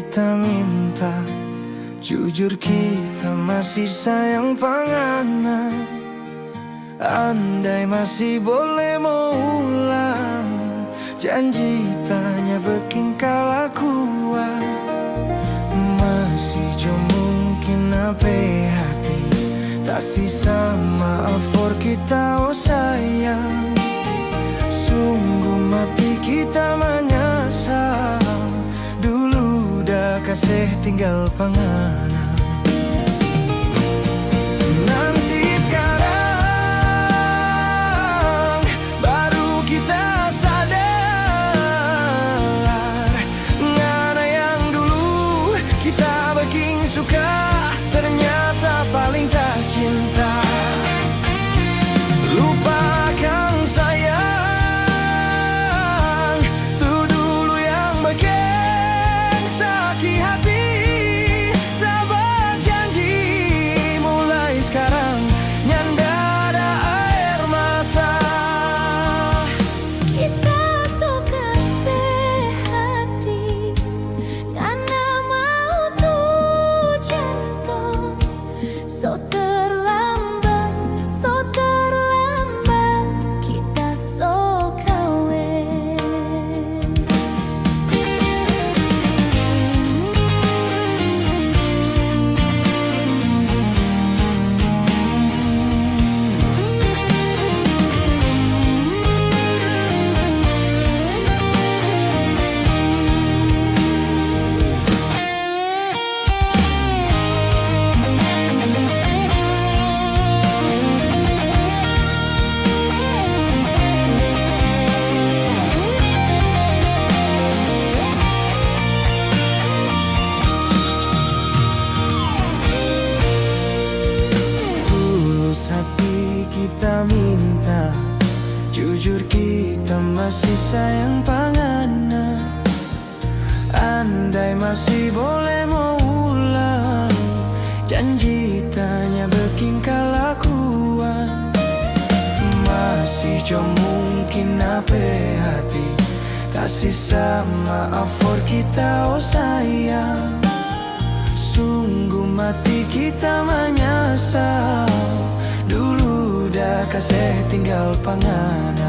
kita minta, jujur kita masih sayang panganan. Andai masih boleh mau ulang, janji tanya beking kalakuan. Masih jo mungkin apa hati, tak sisa maaf for kita oh sayang. Sungguh mati kita menyesal, dulu dah kasih tinggal panganan. Nanti sekarang baru kita sadar, ngana yang dulu kita baking suka, ternyata paling tak cinta. Lupakan sayang, tuh dulu yang baking sakit hati. Tak berjanji mulai sekarang nyanda ada air mata. Kita suka sehati, karena mau tuh jantung. So terlambat kita so kawin. Tulus hati kita minta, jujur kita masih sayang panganan. Andai masih boleh mau ulang, janji tanya beking kalakuan. Masih jo mungkin apa hati, tak sisa maaf for kita oh sayang. Sungguh mati kita menyesal, dulu dah kasih tinggal panganan.